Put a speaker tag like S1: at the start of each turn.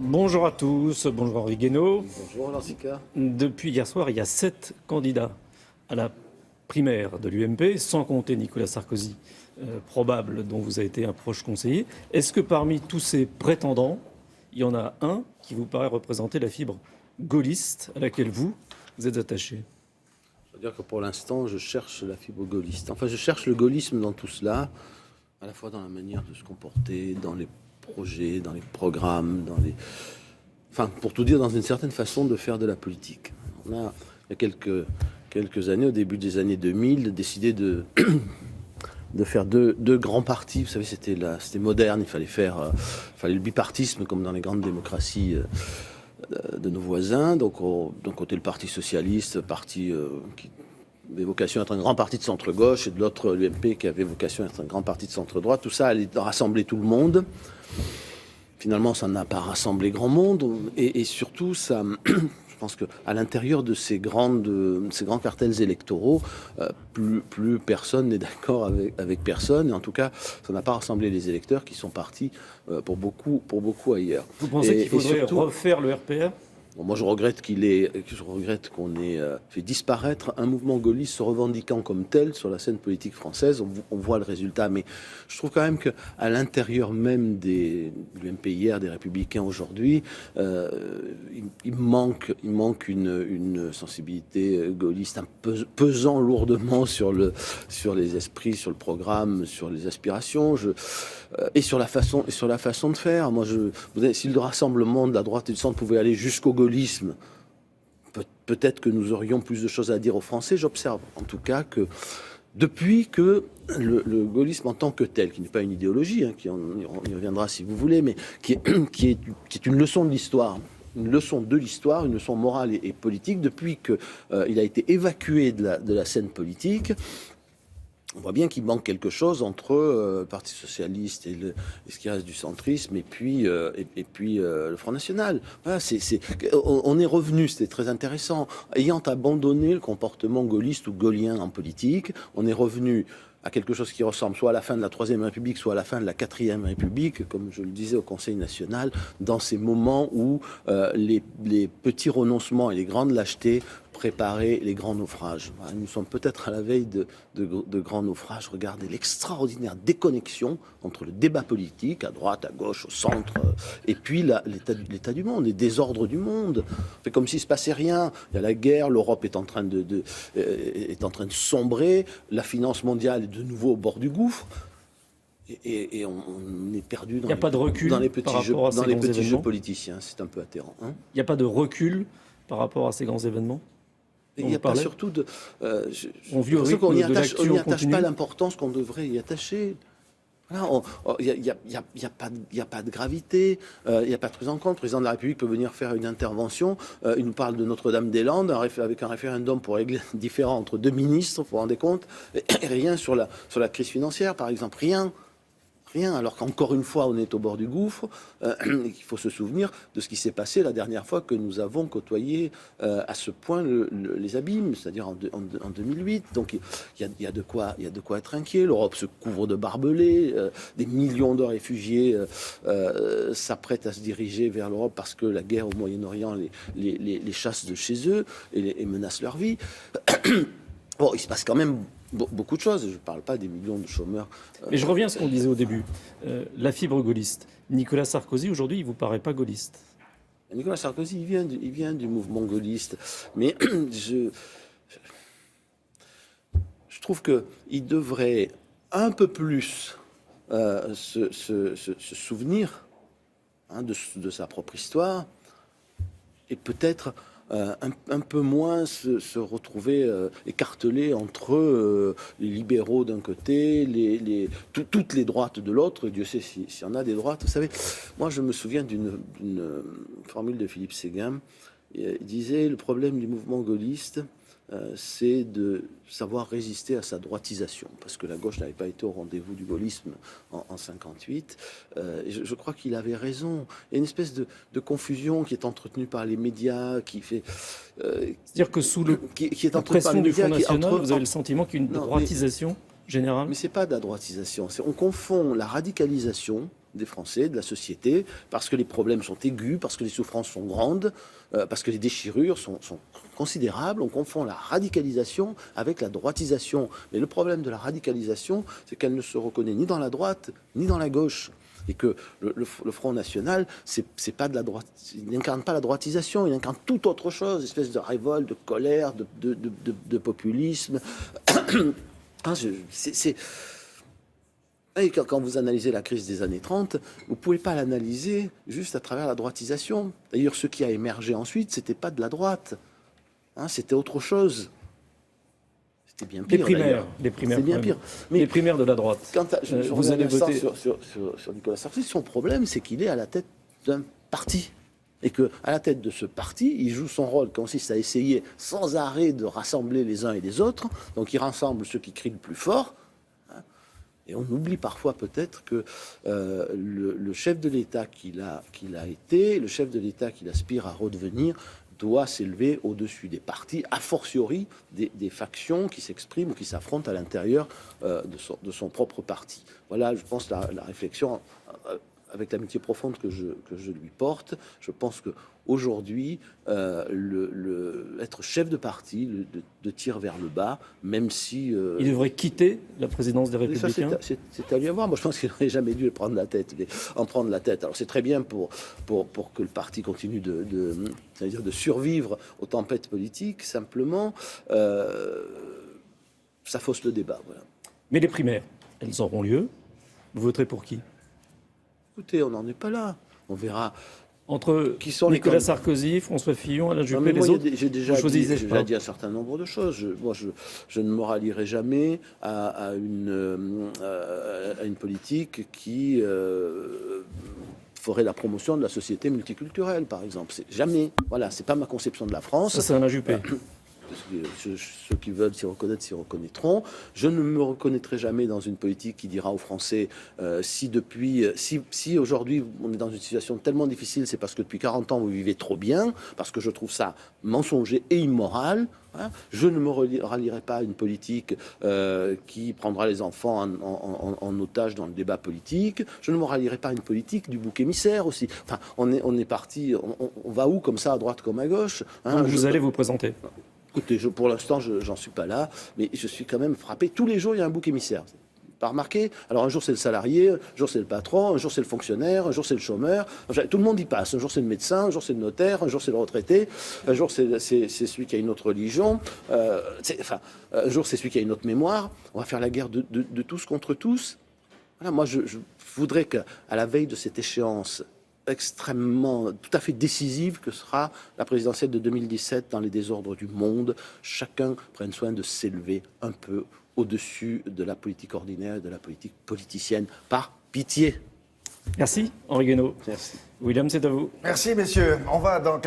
S1: Bonjour à tous, bonjour Henri Guénaud.
S2: Bonjour Lancica.
S1: Depuis hier soir, il y a 7 candidats à la primaire de l'UMP, sans compter Nicolas Sarkozy, probable, dont vous avez été un proche conseiller. Est-ce que parmi tous ces prétendants, il y en a un qui vous paraît représenter la fibre gaulliste à laquelle vous êtes attaché?
S2: Je veux dire que pour l'instant, je cherche la fibre gaulliste. Enfin, je cherche le gaullisme dans tout cela, à la fois dans la manière de se comporter, dans les projets, dans les programmes, enfin, pour tout dire, dans une certaine façon de faire de la politique. On a, il y a quelques années, au début des années 2000, décidé de faire deux grands partis. Vous savez, c'était moderne, il fallait le bipartisme comme dans les grandes démocraties de nos voisins. Donc, d'un côté, le Parti socialiste, parti qui avait vocation à être un grand parti de centre-gauche, et de l'autre, l'UMP, qui avait vocation à être un grand parti de centre-droit. Tout ça allait rassembler tout le monde. Finalement, ça n'a pas rassemblé grand monde. Et surtout, ça... Je pense qu'à l'intérieur de ces grands cartels électoraux, plus personne n'est d'accord avec personne. Et en tout cas, ça n'a pas rassemblé les électeurs qui sont partis pour beaucoup ailleurs.
S1: Vous pensez qu'il faudrait refaire le RPR ?
S2: Bon, moi, je regrette qu'on ait fait disparaître un mouvement gaulliste se revendiquant comme tel sur la scène politique française. On voit le résultat, mais je trouve quand même qu'à l'intérieur même de l'UMP hier, des Républicains aujourd'hui, il manque une sensibilité gaulliste pesant lourdement sur les esprits, sur le programme, sur les aspirations. Et sur la façon de faire. Moi, si le rassemblement de la droite et du centre pouvait aller jusqu'au gaullisme, peut-être que nous aurions plus de choses à dire aux Français. J'observe en tout cas que depuis que le gaullisme en tant que tel, qui n'est pas une idéologie, on y reviendra si vous voulez, mais qui est une leçon de l'histoire, une leçon de l'histoire, une leçon morale et politique, depuis qu'il a été évacué de la scène politique, on voit bien qu'il manque quelque chose entre le Parti socialiste et ce qui reste du centrisme et puis le Front National. Voilà, on est revenu, c'était très intéressant. Ayant abandonné le comportement gaulliste ou gaullien en politique, on est revenu à quelque chose qui ressemble soit à la fin de la Troisième République, soit à la fin de la Quatrième République, comme je le disais au Conseil national, dans ces moments où les petits renoncements et les grandes lâchetés préparaient les grands naufrages. Voilà, nous sommes peut-être à la veille de grands naufrages. Regardez l'extraordinaire déconnexion entre le débat politique, à droite, à gauche, au centre, et puis l'état du monde, les désordres du monde. C'est comme s'il ne se passait rien. Il y a la guerre, l'Europe est en train de sombrer, la finance mondiale est de nouveau au bord du gouffre. Et on est perdu dans les petits jeux politiciens. C'est un peu atterrant.
S1: Il n'y a pas de recul par rapport à ces grands événements?
S2: Il n'y a pas surtout de...
S1: on n'y
S2: attache pas l'importance qu'on devrait y attacher. Il n'y a pas de gravité, il n'y a pas de prise en compte. Le président de la République peut venir faire une intervention. Il nous parle de Notre-Dame-des-Landes avec un référendum pour régler différent entre deux ministres, vous vous rendez compte, et rien sur la crise financière, par exemple. Rien. Alors qu'encore une fois, on est au bord du gouffre. Il faut se souvenir de ce qui s'est passé la dernière fois que nous avons côtoyé à ce point les abîmes, c'est-à-dire en 2008. Donc il y a de quoi être inquiet. L'Europe se couvre de barbelés. Des millions de réfugiés s'apprêtent à se diriger vers l'Europe parce que la guerre au Moyen-Orient les chasse de chez eux et menace leur vie. Bon, il se passe quand même beaucoup de choses. Je ne parle pas des millions de chômeurs.
S1: Mais je reviens à ce qu'on disait au début. La fibre gaulliste. Nicolas Sarkozy, aujourd'hui, il ne vous paraît pas gaulliste?
S2: Nicolas Sarkozy, il vient du mouvement gaulliste. Mais je trouve qu'il devrait un peu plus se souvenir de sa propre histoire et peut-être... un peu moins se retrouver écartelé entre les libéraux d'un côté, toutes les droites de l'autre. Dieu sait s'il y en a des droites. Vous savez, moi je me souviens d'une formule de Philippe Séguin. Il disait: le problème du mouvement gaulliste, c'est de savoir résister à sa droitisation, parce que la gauche n'avait pas été au rendez-vous du gaullisme en 58. Je crois qu'il avait raison. Il y a une espèce de confusion qui est entretenue par les médias, qui fait...
S1: C'est-à-dire que sous la pression du Front National, vous avez le sentiment qu'il y a une droitisation générale?
S2: Mais c'est pas de la droitisation. On confond la radicalisation des Français, de la société, parce que les problèmes sont aigus, parce que les souffrances sont grandes, parce que les déchirures sont considérables. On confond la radicalisation avec la droitisation. Mais le problème de la radicalisation, c'est qu'elle ne se reconnaît ni dans la droite, ni dans la gauche. Et que le Front National, c'est pas de la droite, il n'incarne pas la droitisation, il incarne tout autre chose, une espèce de révolte, de colère, de populisme. Et quand vous analysez la crise des années 30, vous ne pouvez pas l'analyser juste à travers la droitisation. D'ailleurs, ce qui a émergé ensuite, c'était pas de la droite, c'était autre chose. C'était bien pire.
S1: Les primaires,
S2: c'est bien pire.
S1: Mais les primaires de la droite.
S2: Vous allez voter sur Nicolas Sarkozy. Son problème, c'est qu'il est à la tête d'un parti. Et qu'à la tête de ce parti, il joue son rôle qui consiste à essayer sans arrêt de rassembler les uns et les autres. Donc il rassemble ceux qui crient le plus fort. Et on oublie parfois peut-être que le chef de l'État qu'il a été, le chef de l'État qu'il aspire à redevenir, doit s'élever au-dessus des partis, a fortiori des factions qui s'expriment ou qui s'affrontent à l'intérieur de son propre parti. Voilà, je pense, la réflexion, avec l'amitié profonde que je lui porte. Je pense qu'aujourd'hui, être chef de parti, de tir vers le bas, même si...
S1: il devrait quitter la présidence des Républicains.
S2: C'est à lui à voir. Moi, je pense qu'il n'aurait jamais dû en prendre la tête. Alors, c'est très bien pour que le parti continue c'est-à-dire de survivre aux tempêtes politiques. Simplement, ça fausse le débat. Voilà.
S1: Mais les primaires, elles auront lieu. Vous voterez pour qui ?
S2: Écoutez, on n'en est pas là. On verra.
S1: Entre Nicolas Sarkozy, François Fillon, Alain Juppé, les autres,
S2: j'ai déjà dit un certain nombre de choses. Je ne me rallierai jamais à une politique qui ferait la promotion de la société multiculturelle, par exemple. Jamais. Voilà, c'est pas ma conception de la France.
S1: Ça, c'est Alain Juppé.
S2: Ceux qui veulent s'y reconnaître s'y reconnaîtront. Je ne me reconnaîtrai jamais dans une politique qui dira aux Français si aujourd'hui on est dans une situation tellement difficile, c'est parce que depuis 40 ans vous vivez trop bien, parce que je trouve ça mensonger et immoral. Je ne me rallierai pas à une politique qui prendra les enfants en otage dans le débat politique. Je ne me rallierai pas à une politique du bouc émissaire aussi. Enfin, on est parti, on va où comme ça, à droite comme à gauche,
S1: Donc vous allez vous présenter.
S2: Écoutez, pour l'instant, j'en suis pas là, mais je suis quand même frappé. Tous les jours, il y a un bouc émissaire. Pas remarqué ? Alors un jour c'est le salarié, un jour c'est le patron, un jour c'est le fonctionnaire, un jour c'est le chômeur. Enfin, tout le monde y passe. Un jour c'est le médecin, un jour c'est le notaire, un jour c'est le retraité, un jour c'est celui qui a une autre religion. Un jour c'est celui qui a une autre mémoire. On va faire la guerre de tous contre tous. Voilà, moi je voudrais qu'à la veille de cette échéance extrêmement, tout à fait décisive que sera la présidentielle de 2017 dans les désordres du monde, chacun prenne soin de s'élever un peu au-dessus de la politique ordinaire et de la politique politicienne, par pitié.
S1: Merci, Henri Guénaud.
S2: Merci.
S1: William, c'est à vous.
S3: Merci, messieurs. On va dans